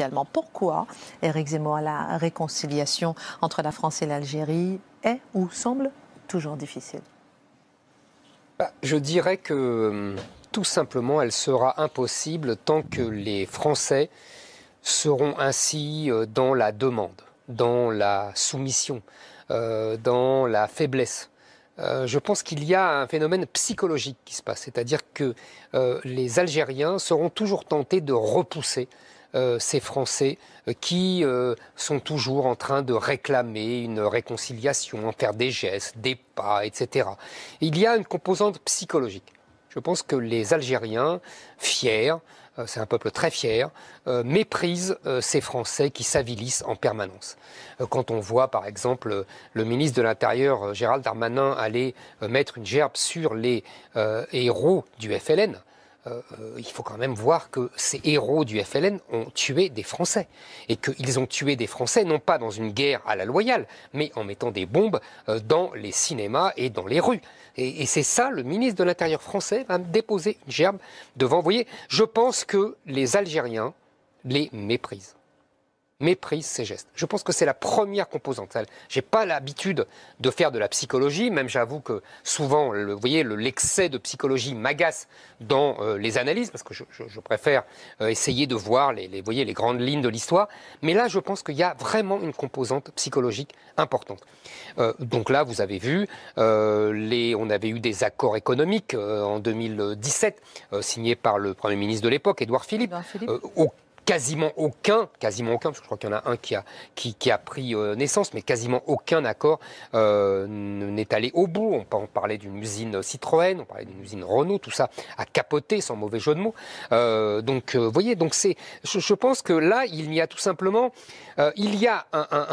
officiellement. Pourquoi, Éric Zemmour, la réconciliation entre la France et l'Algérie est ou semble toujours difficile? Je dirais que tout simplement, elle sera impossible tant que les Français seront ainsi dans la demande, dans la soumission, dans la faiblesse. Je pense qu'il y a un phénomène psychologique qui se passe, c'est-à-dire que les Algériens seront toujours tentés de repousser ces Français qui sont toujours en train de réclamer une réconciliation, faire des gestes, des pas, etc. Il y a une composante psychologique. Je pense que les Algériens, fiers, c'est un peuple très fier, méprisent ces Français qui s'avilissent en permanence. Quand on voit par exemple le ministre de l'Intérieur, Gérald Darmanin, aller mettre une gerbe sur les héros du FLN, il faut quand même voir que ces héros du FLN ont tué des Français. Et qu'ils ont tué des Français, non pas dans une guerre à la loyale, mais en mettant des bombes dans les cinémas et dans les rues. Et c'est ça, le ministre de l'Intérieur français va déposer une gerbe devant. Vous voyez, je pense que les Algériens les méprisent. Méprise ces gestes. Je pense que c'est la première composante. J'ai pas l'habitude de faire de la psychologie, même j'avoue que souvent, vous voyez, l'excès de psychologie m'agace dans les analyses, parce que je préfère essayer de voir vous voyez, les grandes lignes de l'histoire. Mais là, je pense qu'il y a vraiment une composante psychologique importante. Donc là, vous avez vu, on avait eu des accords économiques en 2017, signés par le Premier ministre de l'époque, Édouard Philippe. Quasiment aucun, parce que je crois qu'il y en a un qui a pris naissance, mais quasiment aucun accord n'est allé au bout. On parlait d'une usine Citroën, on parlait d'une usine Renault, tout ça a capoté, sans mauvais jeu de mots. Vous voyez, donc je pense que là, il y a tout simplement, il y a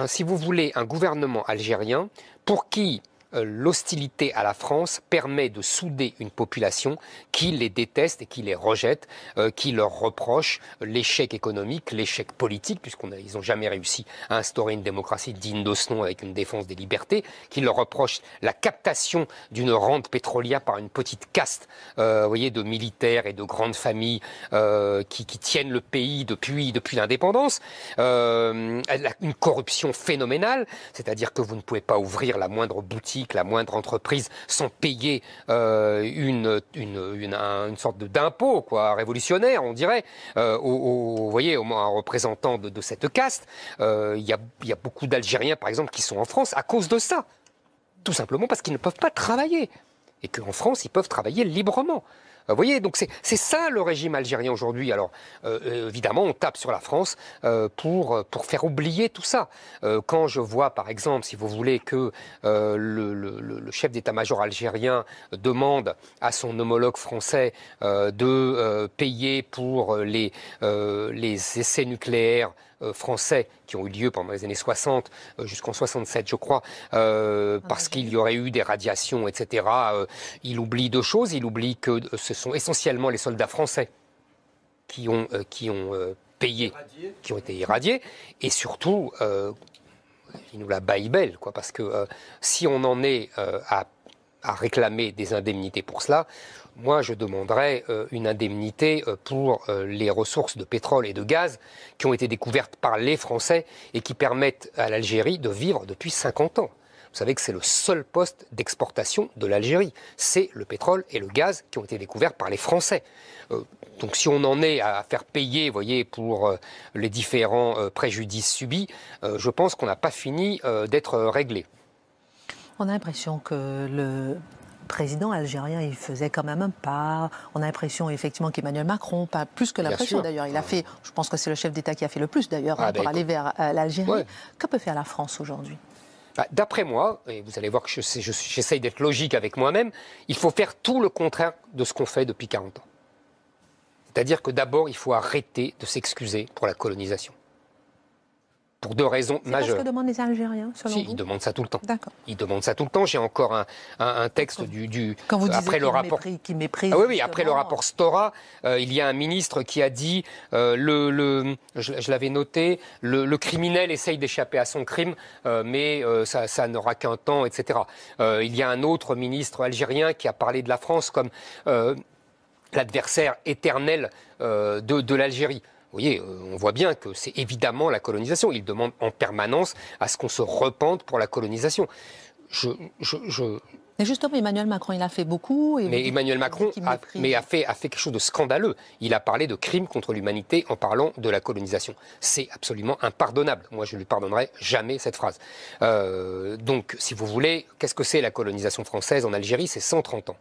si vous voulez, un gouvernement algérien pour qui l'hostilité à la France permet de souder une population qui les déteste et qui les rejette, qui leur reproche l'échec économique, l'échec politique, puisqu'ils n'ont jamais réussi à instaurer une démocratie digne de ce nom avec une défense des libertés, qui leur reproche la captation d'une rente pétrolière par une petite caste vous voyez, de militaires et de grandes familles qui tiennent le pays depuis l'indépendance, une corruption phénoménale, c'est-à-dire que vous ne pouvez pas ouvrir la moindre boutique, la moindre entreprise sans payer une sorte d'impôt révolutionnaire, on dirait, vous voyez, un représentant de cette caste. Il y a beaucoup d'Algériens, par exemple, qui sont en France à cause de ça. Tout simplement parce qu'ils ne peuvent pas travailler. Et qu'en France, ils peuvent travailler librement. Vous voyez, donc c'est ça le régime algérien aujourd'hui. Alors, évidemment, on tape sur la France pour faire oublier tout ça. Quand je vois, par exemple, si vous voulez, que le chef d'état-major algérien demande à son homologue français de payer pour les essais nucléaires français qui ont eu lieu pendant les années 60 jusqu'en 67, je crois, parce qu'il y aurait eu des radiations, etc. Il oublie deux choses. Il oublie que ce sont essentiellement les soldats français qui ont payé, qui ont été irradiés, et surtout, il nous la baille belle, parce que si on en est à réclamer des indemnités pour cela, moi, je demanderais une indemnité pour les ressources de pétrole et de gaz qui ont été découvertes par les Français et qui permettent à l'Algérie de vivre depuis 50 ans. Vous savez que c'est le seul poste d'exportation de l'Algérie. C'est le pétrole et le gaz qui ont été découverts par les Français. Donc si on en est à faire payer, vous voyez, pour les différents préjudices subis, je pense qu'on n'a pas fini d'être réglé. On a l'impression que le président algérien, il faisait quand même un pas. On a l'impression effectivement qu'Emmanuel Macron, pas plus que l'impression d'ailleurs, il a fait, je pense que c'est le chef d'État qui a fait le plus d'ailleurs pour aller vers l'Algérie. Ouais. Que peut faire la France aujourd'hui ? D'après moi, et vous allez voir que j'essaye d'être logique avec moi-même, il faut faire tout le contraire de ce qu'on fait depuis 40 ans. C'est-à-dire que d'abord, il faut arrêter de s'excuser pour la colonisation. Pour deux raisons majeures. C'est ce que demandent les Algériens, selon vous ? Ils demandent ça tout le temps. D'accord. Ils demandent ça tout le temps. J'ai encore un texte Quand vous disiez après le rapport. Qui méprise. Ah oui, après le rapport Stora, il y a un ministre qui a dit, je l'avais noté, le criminel essaye d'échapper à son crime, mais ça n'aura qu'un temps, etc. Il y a un autre ministre algérien qui a parlé de la France comme l'adversaire éternel de l'Algérie. Vous voyez, on voit bien que c'est évidemment la colonisation. Ils demandent en permanence à ce qu'on se repente pour la colonisation. Mais justement, Emmanuel Macron, il a fait beaucoup. Mais Emmanuel Macron a fait quelque chose de scandaleux. Il a parlé de crimes contre l'humanité en parlant de la colonisation. C'est absolument impardonnable. Moi, je ne lui pardonnerai jamais cette phrase. Donc, si vous voulez, qu'est-ce que c'est la colonisation française en Algérie? C'est 130 ans.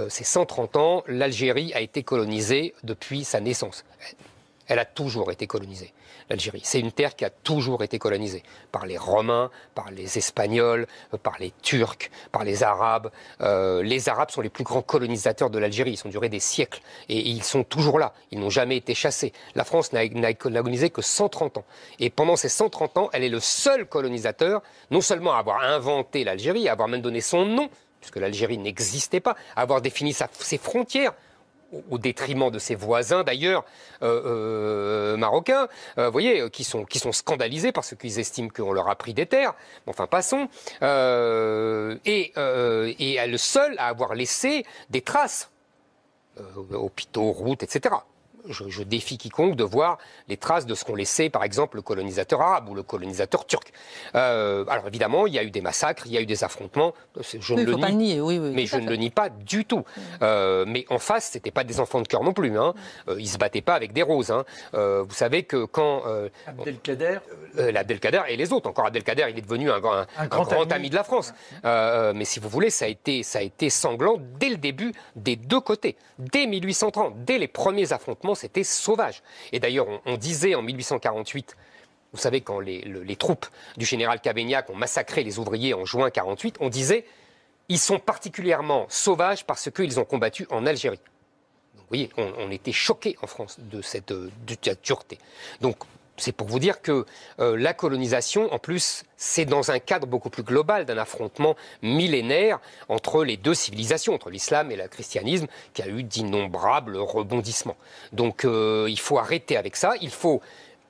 C'est 130 ans. L'Algérie a été colonisée depuis sa naissance. Elle a toujours été colonisée, l'Algérie. C'est une terre qui a toujours été colonisée par les Romains, par les Espagnols, par les Turcs, par les Arabes. Les Arabes sont les plus grands colonisateurs de l'Algérie. Ils ont duré des siècles et ils sont toujours là. Ils n'ont jamais été chassés. La France n'a colonisé que 130 ans. Et pendant ces 130 ans, elle est le seul colonisateur, non seulement à avoir inventé l'Algérie, à avoir même donné son nom, puisque l'Algérie n'existait pas, à avoir défini ses frontières, au détriment de ses voisins d'ailleurs marocains, vous voyez, qui sont scandalisés parce qu'ils estiment qu'on leur a pris des terres. Enfin, passons. Et le seul à avoir laissé des traces, hôpitaux, routes, etc. Je défie quiconque de voir les traces de ce qu'ont laissé, par exemple, le colonisateur arabe ou le colonisateur turc. Alors évidemment, il y a eu des massacres, il y a eu des affrontements. Je ne le nie, mais je ne le nie pas du tout. Mais en face, c'était pas des enfants de cœur non plus. Hein. Ils se battaient pas avec des roses. Hein. Vous savez que quand Abdelkader et les autres, encore Abdelkader, il est devenu un grand ami de la France. Mais si vous voulez, ça a été sanglant dès le début des deux côtés, dès 1830, dès les premiers affrontements. C'était sauvage. Et d'ailleurs, on disait en 1848, vous savez, quand les troupes du général Cavaignac ont massacré les ouvriers en juin 48, on disait ils sont particulièrement sauvages parce qu'ils ont combattu en Algérie. Donc, vous voyez, on était choqués en France de cette dureté. Donc, c'est pour vous dire que la colonisation, en plus, c'est dans un cadre beaucoup plus global d'un affrontement millénaire entre les deux civilisations, entre l'islam et le christianisme, qui a eu d'innombrables rebondissements. Donc il faut arrêter avec ça. Il faut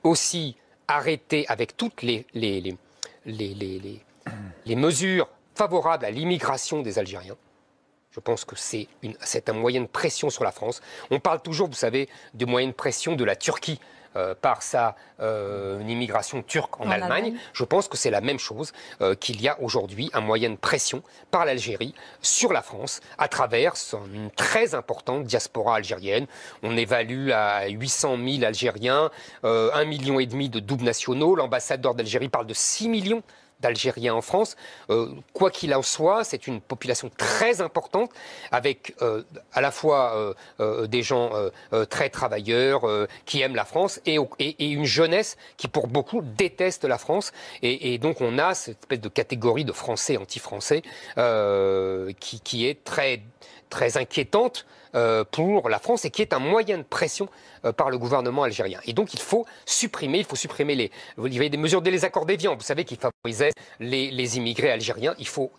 aussi arrêter avec toutes les mesures favorables à l'immigration des Algériens. Je pense que c'est un moyen de pression sur la France. On parle toujours, vous savez, de moyen de pression de la Turquie par une immigration turque en Allemagne. Je pense que c'est la même chose, qu'il y a aujourd'hui un moyen de pression par l'Algérie sur la France à travers une très importante diaspora algérienne. On évalue à 800 000 Algériens, 1,5 million de doubles nationaux. L'ambassadeur d'Algérie parle de 6 millions d'Algériens en France. Quoi qu'il en soit, c'est une population très importante avec à la fois des gens très travailleurs qui aiment la France et une jeunesse qui pour beaucoup déteste la France. Et donc on a cette espèce de catégorie de Français anti-français qui est très, très inquiétante pour la France et qui est un moyen de pression par le gouvernement algérien. Et donc il faut supprimer il y avait des mesures dès les accords d'Évian, vous savez, qui favorisaient les immigrés algériens. Il faut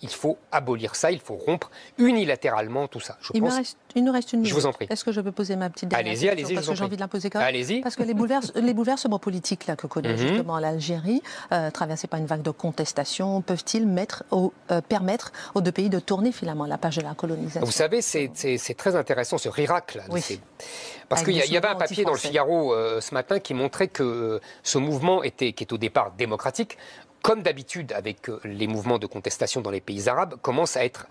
abolir ça, il faut rompre unilatéralement tout ça. Il nous reste une minute. Je vous en prie. Est-ce que je peux poser ma petite dernière question? Allez-y, parce que j'ai envie de la poser quand même. Allez-y. Parce que les bouleversements politiques là, que connaît justement l'Algérie, traversés par une vague de contestation, peuvent-ils permettre aux deux pays de tourner finalement la page de la colonisation? Vous savez, c'est très intéressant ce Irak là. Oui. Parce qu'il y avait un papier dans le Figaro ce matin qui montrait que ce mouvement qui est au départ démocratique, comme d'habitude avec les mouvements de contestation dans les pays arabes, commence à être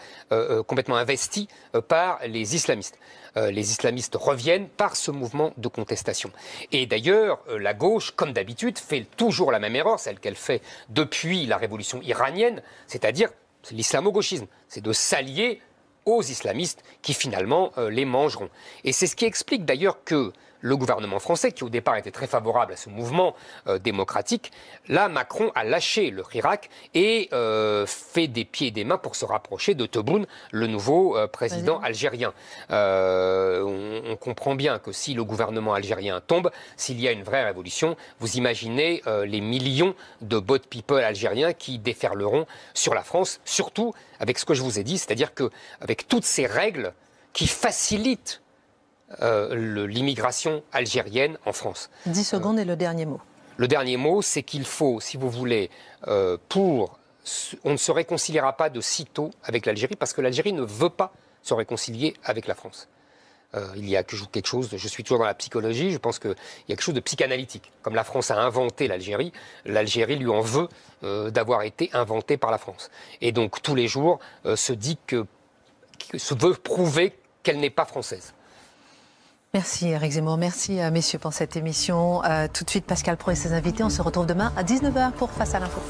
complètement investi par les islamistes. Les islamistes reviennent par ce mouvement de contestation. Et d'ailleurs, la gauche, comme d'habitude, fait toujours la même erreur, celle qu'elle fait depuis la révolution iranienne, c'est-à-dire l'islamo-gauchisme, c'est de s'allier aux islamistes qui finalement les mangeront. Et c'est ce qui explique d'ailleurs que le gouvernement français, qui au départ était très favorable à ce mouvement démocratique, là Macron a lâché le Irak et fait des pieds et des mains pour se rapprocher de Tebboune, le nouveau président algérien. On comprend bien que si le gouvernement algérien tombe, s'il y a une vraie révolution, vous imaginez les millions de bot people algériens qui déferleront sur la France, surtout avec ce que je vous ai dit, c'est-à-dire qu'avec toutes ces règles qui facilitent l'immigration algérienne en France. 10 secondes et le dernier mot. Le dernier mot, c'est qu'il faut, si vous voulez, on ne se réconciliera pas de sitôt avec l'Algérie parce que l'Algérie ne veut pas se réconcilier avec la France. Il y a quelque chose, je suis toujours dans la psychologie, je pense qu'il y a quelque chose de psychanalytique. Comme la France a inventé l'Algérie, l'Algérie lui en veut d'avoir été inventée par la France. Et donc tous les jours se veut prouver qu'elle n'est pas française. Merci Éric Zemmour, merci messieurs pour cette émission. Tout de suite Pascal Praud et ses invités, on se retrouve demain à 19h pour Face à l'info.